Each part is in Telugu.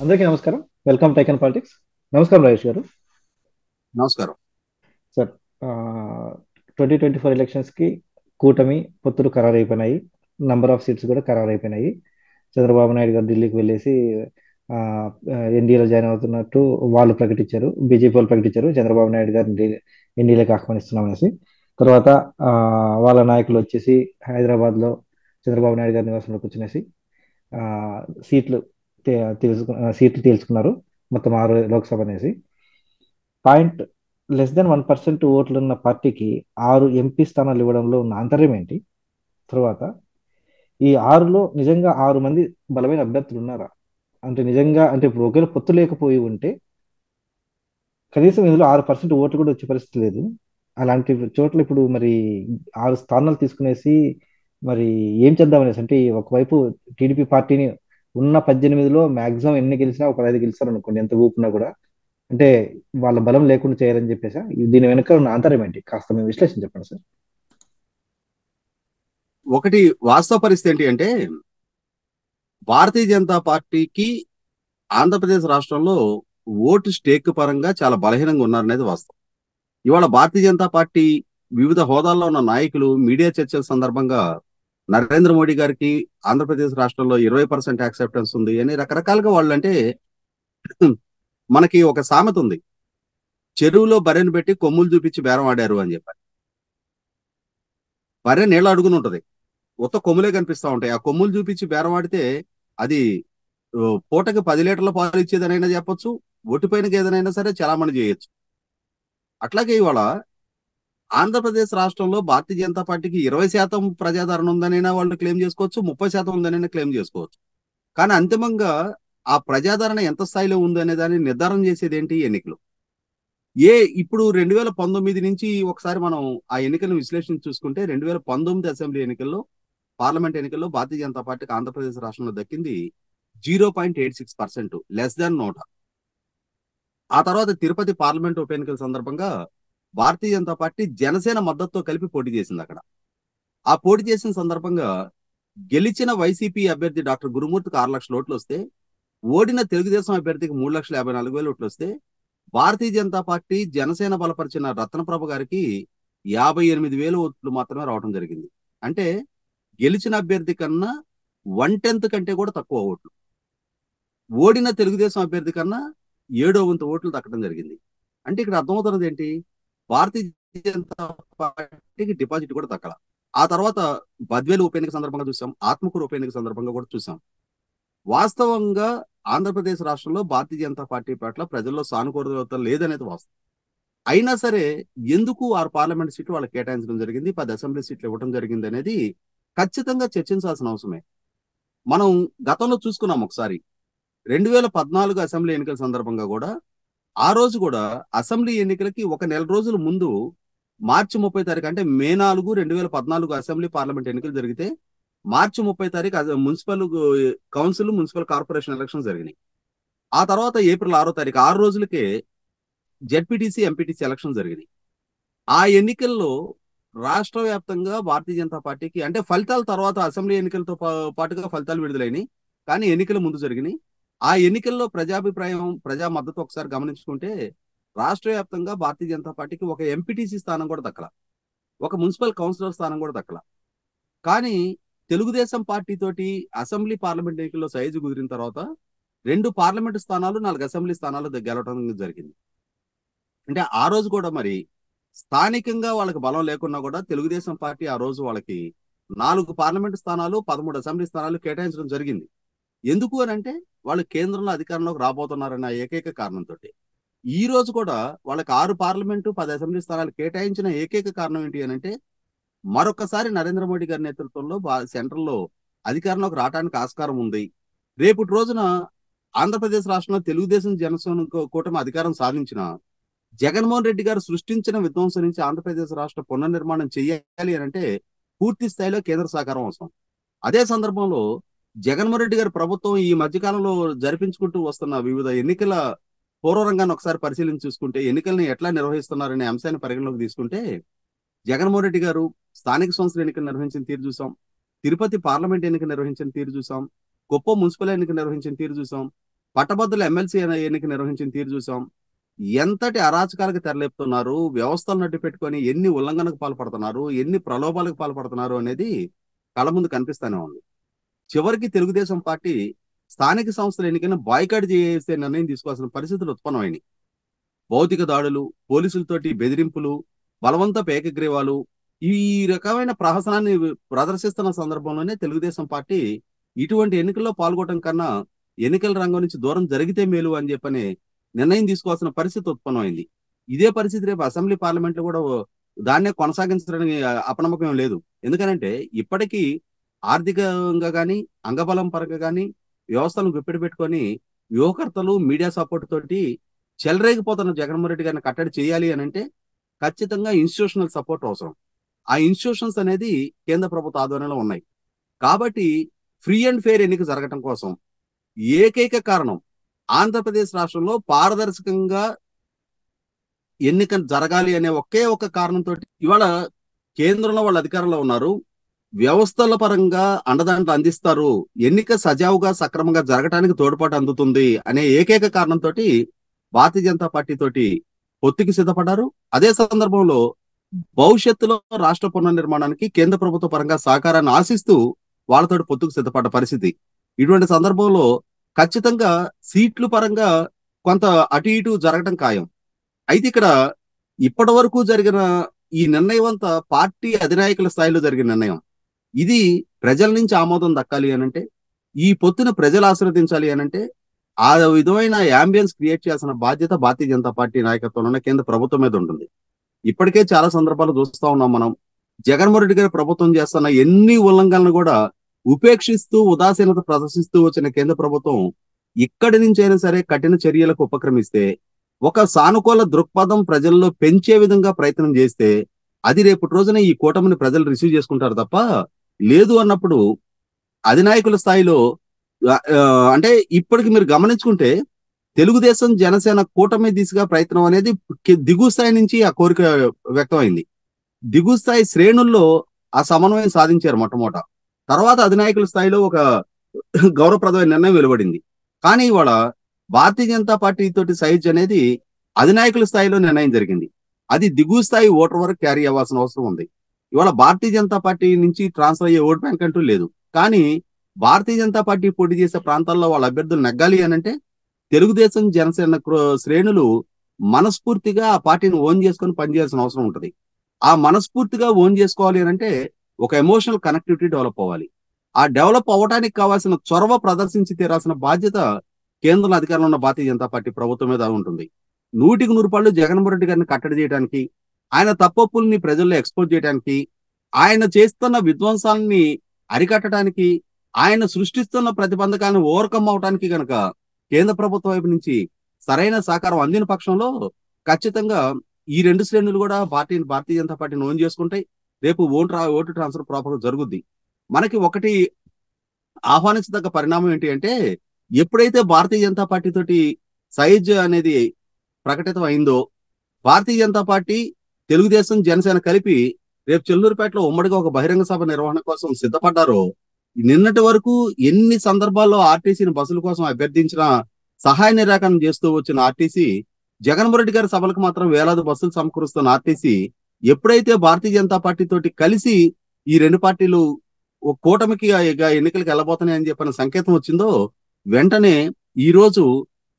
అందరికీ నమస్కారం. Welcome tech and politics. నమస్కారం రాజేష్ గారు. నమస్కారం. సార్, 2024 ఎలక్షన్స్కి కూటమి పొత్తులు ఖరారు అయిపోయినాయి. నంబర్ ఆఫ్ సీట్స్ కూడా ఖరారు అయిపోయినాయి. చంద్రబాబు నాయుడు గారు ఢిల్లీకి వెళ్ళేసి ఎన్డీఏలో జాయిన్ అవుతున్నట్టు వాళ్ళు ప్రకటించారు. బీజేపీ వాళ్ళు ప్రకటించారు చంద్రబాబు నాయుడు గారిని ఎన్డీఏలోకి ఆహ్వానిస్తున్నామనేసి. తర్వాత ఆ, వాళ్ళ నాయకులు వచ్చేసి హైదరాబాద్లో చంద్రబాబు నాయుడు గారి నివాసంలో కూర్చునేసి ఆ, సీట్లు సీట్లు తేల్చుకున్నారు. మొత్తం 6 లోక్సభ అనేసి. పాయింట్ లెస్ దెన్ 1% ఓట్లున్న పార్టీకి 6 ఎంపీ స్థానాలు ఇవ్వడంలో ఉన్న ఆంతర్యం ఏంటి? తర్వాత ఈ 6లో నిజంగా 6 మంది బలమైన అభ్యర్థులు ఉన్నారా? అంటే నిజంగా అంటే ఇప్పుడు ఒకవేళ పొత్తు లేకపోయి ఉంటే కనీసం ఇందులో 6% ఓట్లు కూడా వచ్చే పరిస్థితి లేదు. అలాంటి చోట్ల ఇప్పుడు మరి 6 స్థానాలు తీసుకునేసి మరి ఏం చేద్దామనేసి, అంటే ఒకవైపు టీడీపీ పార్టీని ఉన్న 18లో మాక్సిమం ఎన్ని గెలిచినా ఒక 5 గెలుస్తారు అనుకోండి, ఎంత ఊపున్నా కూడా. అంటే వాళ్ళ బలం లేకుండా చేయాలని చెప్పేసా? దీని వెనుక ఉన్న ఆంతర్యం ఏంటి? కాస్త మేము విశ్లేషణ చెప్పండి సార్. ఒకటి వాస్తవ పరిస్థితి ఏంటి అంటే భారతీయ జనతా పార్టీకి ఆంధ్రప్రదేశ్ రాష్ట్రంలో ఓటు స్టేక్ పరంగా చాలా బలహీనంగా ఉన్నారనేది వాస్తవం. ఇవాళ భారతీయ జనతా పార్టీ వివిధ హోదాల్లో ఉన్న నాయకులు మీడియా చర్చల సందర్భంగా నరేంద్ర మోడీ గారికి ఆంధ్రప్రదేశ్ రాష్ట్రంలో 20% యాక్సెప్టెన్స్ ఉంది అని రకరకాలుగా వాళ్ళు అంటే మనకి ఒక సామెత ఉంది. చెరువులో బర్రెను పెట్టి కొమ్ములు చూపించి బేరం ఆడారు అని చెప్పారు. బర్రె నీళ్ళ అడుగుని ఉంటది. ఉత్త కొమ్ములే కనిపిస్తా ఉంటాయి. ఆ కొమ్ములు చూపించి బేరం ఆడితే అది పూటకి 10 లీటర్ల పాలు ఇచ్చేదనైనా చెప్పొచ్చు. ఒట్టిపోయిన గేదెనైనా సరే చలామణి చేయొచ్చు. అట్లాగే ఇవాళ ఆంధ్రప్రదేశ్ రాష్ట్రంలో భారతీయ జనతా పార్టీకి 20% ప్రజాదరణ ఉందనైనా వాళ్ళు క్లెయిమ్ చేసుకోవచ్చు. 30% ఉందనైనా క్లెయిమ్ చేసుకోవచ్చు. కానీ అంతిమంగా ఆ ప్రజాదరణ ఎంత స్థాయిలో ఉందనే దాన్ని నిర్ధారణ చేసేది ఏంటి? ఎన్నికలు. ఇప్పుడు 2019 నుంచి ఒకసారి మనం ఆ ఎన్నికలను విశ్లేషణ చూసుకుంటే 2019 అసెంబ్లీ ఎన్నికల్లో పార్లమెంట్ ఎన్నికల్లో భారతీయ జనతా పార్టీకి ఆంధ్రప్రదేశ్ రాష్ట్రంలో దక్కింది 0.86%, లెస్ దాన్ నోట. ఆ తర్వాత తిరుపతి పార్లమెంట్ ఉప ఎన్నికల సందర్భంగా భారతీయ జనతా పార్టీ జనసేన మద్దతుతో కలిపి పోటీ చేసింది అక్కడ. ఆ పోటీ చేసిన సందర్భంగా గెలిచిన వైసీపీ అభ్యర్థి డాక్టర్ గురుమూర్తికి 6 లక్షల ఓట్లు వస్తే, ఓడిన తెలుగుదేశం అభ్యర్థికి 3,54,000 ఓట్లు వస్తే, భారతీయ జనతా పార్టీ జనసేన బలపరిచిన రత్నప్రభ గారికి 58,000 ఓట్లు మాత్రమే రావడం జరిగింది. అంటే గెలిచిన అభ్యర్థి కన్నా 1/10 కంటే కూడా తక్కువ ఓట్లు. ఓడిన తెలుగుదేశం అభ్యర్థి కన్నా 7వ వంతు ఓట్లు దక్కడం జరిగింది. అంటే ఇక్కడ అర్థమవుతున్నది ఏంటి? భారతీయ జనతా పార్టీకి డిపాజిట్ కూడా దక్కల. ఆ తర్వాత బద్వేలు ఉప ఎన్నిక సందర్భంగా చూసాం. ఆత్మకూరు ఉప ఎన్నిక సందర్భంగా కూడా చూసాం. వాస్తవంగా ఆంధ్రప్రదేశ్ రాష్ట్రంలో భారతీయ జనతా పార్టీ పట్ల ప్రజల్లో సానుకూలత లేదనేది వాస్తవం. అయినా సరే ఎందుకు 6 పార్లమెంట్ సీట్లు వాళ్ళకి కేటాయించడం జరిగింది, 10 అసెంబ్లీ సీట్లు ఇవ్వడం జరిగింది అనేది ఖచ్చితంగా చర్చించాల్సిన అవసరమే. మనం గతంలో చూసుకున్నాం ఒకసారి. 2014 అసెంబ్లీ ఎన్నికల సందర్భంగా కూడా ఆ రోజు కూడా అసెంబ్లీ ఎన్నికలకి ఒక నెల రోజుల ముందు మార్చి 30 తారీఖు అంటే మే 4, 2014 అసెంబ్లీ పార్లమెంట్ ఎన్నికలు జరిగితే మార్చి 30 తారీఖు municipal council, municipal corporation election జరిగినాయి. ఆ తర్వాత ఏప్రిల్ 6 తారీఖు 6 రోజులకే జెడ్పీటీసీ, ఎంపీటీసీ ఎలక్షన్ జరిగినాయి. ఆ ఎన్నికల్లో రాష్ట్ర వ్యాప్తంగా భారతీయ జనతా పార్టీకి అంటే ఫలితాల తర్వాత అసెంబ్లీ ఎన్నికలతో పాటుగా ఫలితాలు విడుదలైనవి. కానీ ఎన్నికల ముందు జరిగినాయి. ఆ ఎన్నికల్లో ప్రజాభిప్రాయం, ప్రజా మద్దతు ఒకసారి గమనించుకుంటే రాష్ట్ర వ్యాప్తంగా భారతీయ జనతా పార్టీకి ఒక ఎంపీటీసీ స్థానం కూడా దక్కల, ఒక మున్సిపల్ కౌన్సిలర్ స్థానం కూడా దక్కల. కానీ తెలుగుదేశం పార్టీ తోటి అసెంబ్లీ పార్లమెంట్ ఎన్నికల్లో సైజు కుదిరిన తర్వాత 2 పార్లమెంటు స్థానాలు, 4 అసెంబ్లీ స్థానాలు గెలవడం జరిగింది. అంటే ఆ రోజు కూడా మరి స్థానికంగా వాళ్ళకి బలం లేకున్నా కూడా తెలుగుదేశం పార్టీ ఆ రోజు వాళ్ళకి 4 పార్లమెంటు స్థానాలు, 13 అసెంబ్లీ స్థానాలు కేటాయించడం జరిగింది. ఎందుకు అని అంటే వాళ్ళు కేంద్రంలో అధికారంలోకి రాబోతున్నారన్న ఏకైక కారణంతో. ఈ రోజు కూడా వాళ్ళకి 6 పార్లమెంటు, 10 అసెంబ్లీ స్థానాలు కేటాయించిన ఏకైక కారణం ఏంటి అని అంటే మరొకసారి నరేంద్ర మోడీ గారి నేతృత్వంలో సెంట్రల్లో అధికారంలోకి రావడానికి ఆస్కారం ఉంది. రేపటి రోజున ఆంధ్రప్రదేశ్ రాష్ట్రంలో తెలుగుదేశం, జనసేన కూటమి అధికారం సాధించిన జగన్మోహన్ రెడ్డి గారు సృష్టించిన విధ్వంసం నుంచి ఆంధ్రప్రదేశ్ రాష్ట్ర పునర్నిర్మాణం చేయాలి అని అంటే పూర్తి స్థాయిలో కేంద్ర సహకారం అవసరం. అదే సందర్భంలో జగన్మోహన్ రెడ్డి గారి ప్రభుత్వం ఈ మధ్యకాలంలో జరిపించుకుంటూ వస్తున్న వివిధ ఎన్నికల పూర్వరంగాన్ని ఒకసారి పరిశీలించి చూసుకుంటే, ఎన్నికల్ని ఎట్లా నిర్వహిస్తున్నారనే అంశాన్ని పరిగణలోకి తీసుకుంటే, జగన్మోహన్ రెడ్డి గారు స్థానిక సంస్థల ఎన్నికలు నిర్వహించిన తీరు చూసాం, తిరుపతి పార్లమెంట్ ఎన్నిక నిర్వహించిన తీరు చూసాం, కుప్పం మున్సిపల్ ఎన్నిక నిర్వహించిన తీరు చూసాం, పట్టభద్రుల ఎమ్మెల్సీ ఎన్నిక నిర్వహించిన తీరు చూసాం. ఎంతటి అరాచకాలకు తెరలేపుతున్నారు, వ్యవస్థలను అడ్డు పెట్టుకొని ఎన్ని ఉల్లంఘనకు పాల్పడుతున్నారు, ఎన్ని ప్రలోభాలకు పాల్పడుతున్నారు అనేది కళ్ళ ముందు కనిపిస్తానే ఉంది. చివరికి తెలుగుదేశం పార్టీ స్థానిక సంస్థల ఎన్నికలను బాయ్కాట్ చేసే నిర్ణయం తీసుకోవాల్సిన పరిస్థితులు ఉత్పన్నమైనాయి. భౌతిక దాడులు, పోలీసులతోటి బెదిరింపులు, బలవంతపు ఏకగ్రీవాలు, ఈ రకమైన ప్రహసనాన్ని ప్రదర్శిస్తున్న సందర్భంలోనే తెలుగుదేశం పార్టీ ఇటువంటి ఎన్నికల్లో పాల్గొనడం కన్నా ఎన్నికల రంగం నుంచి దూరం జరిగితే మేలు అని చెప్పని నిర్ణయం తీసుకోవాల్సిన పరిస్థితి ఉత్పన్నమైంది. ఇదే పరిస్థితి రేపు అసెంబ్లీ పార్లమెంట్లో కూడా దాన్నే కొనసాగించడానికి అపనమ్మకం ఏం లేదు. ఎందుకనంటే ఇప్పటికీ ఆర్థికంగా కానీ, అంగబలం పరంగా కానీ వ్యవస్థలను గుప్పెడు పెట్టుకొని యువకర్తలు మీడియా సపోర్ట్ తోటి చెలరేగిపోతున్న జగన్మోహన్ రెడ్డి గారిని కట్టడి చేయాలి అని అంటే ఖచ్చితంగా ఇన్స్టిట్యూషనల్ సపోర్ట్ అవసరం. ఆ ఇన్స్టిట్యూషన్స్ అనేది కేంద్ర ప్రభుత్వ ఆధ్వర్యంలో ఉన్నాయి. కాబట్టి ఫ్రీ అండ్ ఫెయిర్ ఎన్నిక జరగటం కోసం ఏకైక కారణం ఆంధ్రప్రదేశ్ రాష్ట్రంలో పారదర్శకంగా ఎన్నిక జరగాలి అనే ఒకే ఒక కారణంతో ఇవాళ కేంద్రంలో వాళ్ళ అధికారంలో ఉన్నారు, వ్యవస్థల పరంగా అండదండ అందిస్తారు, ఎన్నిక సజావుగా సక్రమంగా జరగటానికి తోడ్పాటు అందుతుంది అనే ఏకైక కారణంతో భారతీయ జనతా పార్టీ తోటి పొత్తుకి సిద్ధపడ్డారు. అదే సందర్భంలో భవిష్యత్తులో రాష్ట్ర పునర్నిర్మాణానికి కేంద్ర ప్రభుత్వ పరంగా సహకారాన్ని ఆశిస్తూ వాళ్ళతోటి పొత్తుకు సిద్ధపడ్డ పరిస్థితి. ఇటువంటి సందర్భంలో ఖచ్చితంగా సీట్లు పరంగా కొంత అటు ఇటు జరగటం ఖాయం. అయితే ఇక్కడ ఇప్పటి వరకు జరిగిన ఈ నిర్ణయం అంతా పార్టీ అధినాయకుల స్థాయిలో జరిగిన నిర్ణయం. ఇది ప్రజల నుంచి ఆమోదం దక్కాలి అనంటే, ఈ పొత్తును ప్రజలు ఆశీర్వదించాలి అనంటే ఆ విధమైన యాంబియన్స్ క్రియేట్ చేయాల్సిన బాధ్యత భారతీయ జనతా పార్టీ నాయకత్వంలో కేంద్ర ప్రభుత్వం మీద ఉంటుంది. ఇప్పటికే చాలా సందర్భాలు చూస్తా ఉన్నాం మనం. జగన్మోహన్ రెడ్డి గారి ప్రభుత్వం చేస్తున్న ఎన్ని ఉల్లంఘనలు కూడా ఉపేక్షిస్తూ ఉదాసీనత ప్రదర్శిస్తూ వచ్చిన కేంద్ర ప్రభుత్వం ఇక్కడి నుంచైనా సరే కఠిన చర్యలకు ఉపక్రమిస్తే, ఒక సానుకూల దృక్పథం ప్రజల్లో పెంచే విధంగా ప్రయత్నం చేస్తే అది రేపటి రోజున ఈ కూటమిని ప్రజలు రిసీవ్ చేసుకుంటారు తప్ప, లేదు అన్నప్పుడు అధినాయకుల స్థాయిలో అంటే ఇప్పటికి మీరు గమనించుకుంటే తెలుగుదేశం జనసేన కూటమి దిశగా ప్రయత్నం అనేది దిగువ స్థాయి నుంచి ఆ కోరిక వ్యక్తమైంది. దిగువ స్థాయి శ్రేణుల్లో ఆ సమన్వయం సాధించారు మొట్టమొదట. తర్వాత అధినాయకుల స్థాయిలో ఒక గౌరవప్రదమైన నిర్ణయం వెలువడింది. కానీ ఇవాళ భారతీయ జనతా పార్టీ తోటి సైజ్ అనేది అధినాయకుల స్థాయిలో నిర్ణయం జరిగింది. అది దిగువ స్థాయి ఓటర్ వరకు క్యారీ అవ్వాల్సిన అవసరం ఉంది. ఇవాళ భారతీయ జనతా పార్టీ నుంచి ట్రాన్స్ఫర్ అయ్యే ఓట్ బ్యాంక్ అంటూ లేదు. కానీ భారతీయ జనతా పార్టీ పోటీ చేసే ప్రాంతాల్లో వాళ్ళ అభ్యర్థులు నెగ్గాలి అనంటే తెలుగుదేశం జనసేన శ్రేణులు మనస్ఫూర్తిగా ఆ పార్టీని ఓన్ చేసుకొని పనిచేయాల్సిన అవసరం ఉంటుంది. ఆ మనస్ఫూర్తిగా ఓన్ చేసుకోవాలి అనంటే ఒక ఎమోషనల్ కనెక్టివిటీ డెవలప్ అవ్వాలి. ఆ డెవలప్ అవ్వడానికి కావాల్సిన చొరవ ప్రదర్శించి తీరాల్సిన బాధ్యత కేంద్రంలో అధికారంలో ఉన్న భారతీయ జనతా పార్టీ ప్రభుత్వం మీద ఉంటుంది. 100% జగన్మోహన్ రెడ్డి గారిని కట్టడి చేయడానికి, ఆయన తప్పొప్పుల్ని ప్రజల్లో ఎక్స్పోజ్ చేయడానికి, ఆయన చేస్తున్న విధ్వంసాలని అరికట్టడానికి, ఆయన సృష్టిస్తున్న ప్రతిబంధకాలను ఓవర్కమ్ అవడానికి గనక కేంద్ర ప్రభుత్వం వైపు నుంచి సరైన సహకారం అందిన పక్షంలో ఖచ్చితంగా ఈ రెండు శ్రేణులు కూడా భారతీయ జనతా పార్టీని ఓన్ చేసుకుంటాయి. రేపు ఓటు ట్రాన్స్ఫర్ ప్రాపర్ జరుగుద్ది. మనకి ఒకటి ఆహ్వానించదగ్గ పరిణామం ఏంటి అంటే, ఎప్పుడైతే భారతీయ జనతా పార్టీ తోటి సైజ్ అనేది ప్రకటితం అయిందో, భారతీయ జనతా పార్టీ తెలుగుదేశం జనసేన కలిపి రేపు చెల్లూరుపేటలో ఉమ్మడిగా ఒక బహిరంగ సభ నిర్వహణ కోసం సిద్ధపడ్డారో, నిన్నటి వరకు ఎన్ని సందర్భాల్లో ఆర్టీసీని బస్సుల కోసం అభ్యర్థించిన సహాయ నిరాకరణ చేస్తూ వచ్చిన ఆర్టీసీ, జగన్మోహన్ రెడ్డి గారి సభలకు మాత్రం వేలాది బస్సులు సమకూరుస్తున్న ఆర్టీసీ ఎప్పుడైతే భారతీయ జనతా పార్టీ తోటి కలిసి ఈ రెండు పార్టీలు ఒక కూటమికి ఎన్నికలకు వెళ్ళబోతున్నాయని చెప్పిన సంకేతం వచ్చిందో, వెంటనే ఈ రోజు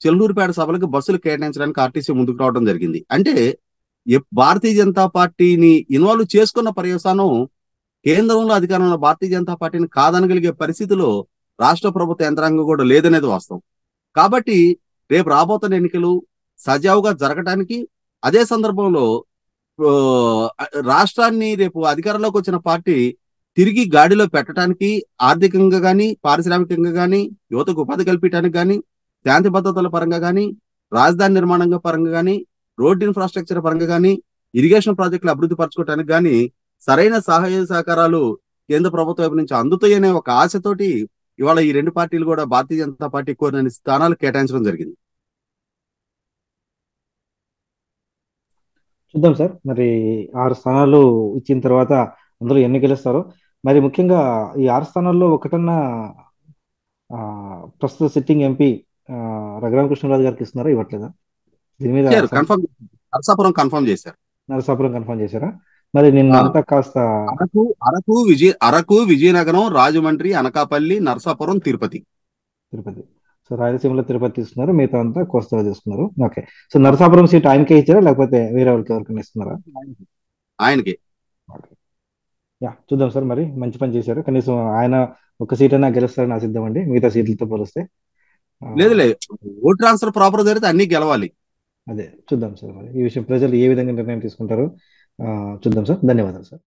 చెల్లూరుపేట సభలకు బస్సులు కేటాయించడానికి ఆర్టీసీ ముందుకు రావడం జరిగింది. అంటే భారతీయ జనతా పార్టీని ఇన్వాల్వ్ చేసుకున్న పర్యవసానం కేంద్రంలో అధికారంలో భారతీయ జనతా పార్టీని కాదనగలిగే పరిస్థితిలో రాష్ట్ర ప్రభుత్వ యంత్రాంగం కూడా లేదనేది వాస్తవం. కాబట్టి రేపు రాబోతున్న ఎన్నికలు సజావుగా జరగటానికి, అదే సందర్భంలో రాష్ట్రాన్ని రేపు అధికారంలోకి వచ్చిన పార్టీ తిరిగి గాడిలో పెట్టడానికి, ఆర్థికంగా కానీ, పారిశ్రామికంగా కానీ, యువతకు ఉపాధి కల్పించడానికి కానీ, శాంతి భద్రతల పరంగా కానీ, రాజధాని నిర్మాణంగా పరంగా కానీ, రోడ్ ఇన్ఫ్రాస్ట్రక్చర్ పరంగా కానీ, ఇరిగేషన్ ప్రాజెక్టులు అభివృద్ధి పరచుకోవడానికి కానీ సరైన సహాయ సహకారాలు కేంద్ర ప్రభుత్వం వైపు నుంచి అందుతాయనే ఒక ఆశతోటి ఇవాళ ఈ రెండు పార్టీలు కూడా భారతీయ జనతా పార్టీ కోరిన స్థానాలు కేటాయించడం జరిగింది. చూద్దాం సార్, మరి 6 స్థానాలు ఇచ్చిన తర్వాత అందులో ఎన్ని గెలుస్తారో. మరి ముఖ్యంగా ఈ 6 స్థానాల్లో ఒకటన్నా ప్రస్తుత సిట్టింగ్ ఎంపీ ఆ, రఘురామకృష్ణరాజు గారికి ఇస్తున్నారా, ఇవ్వట్లేదా? దీని మీద ఇచ్చారు, కన్ఫర్మ్ నరసాపురం కన్ఫర్మ్ చేశారు. నరసాపురం కన్ఫర్మ్ చేశారా? మరి నిన్న ఆ, అంతా కాస్త అరకు విజయనగరం, రాజమండ్రి, అనకాపల్లి, నరసాపురం, తిరుపతి. తిరుపతి. సో రాయలసీమలో తిరుపతి తీసుకున్నారు, మిగతా అంతా కోస్తాలో తీసుకున్నారు. ఓకే. సో నరసాపురం సీట్ ఆయనకే ఇచ్చారా, లేకపోతే వేరే వాళ్ళకి ఎవరికైనా ఇస్తున్నారా? ఆయనకి. ఓకే. యా, చూద్దాం సార్. మరి మంచి పని చేశారు. కనీసం ఆయన ఒక సీట్ అయినా గెలుస్తారని ఆశిద్దామండి, మిగతా సీట్లతో పోలిస్తే. ఆ, లేదు లేదు, ఓట్ ట్రాన్స్ఫర్ ప్రాపర్ జరిగితే అన్ని గెలవాలి. అదే చూద్దాం సార్. మరి ఈ విషయం ప్రజలు ఏ విధంగా నిర్ణయం తీసుకుంటారో చూద్దాం సార్. ధన్యవాదాలు సార్.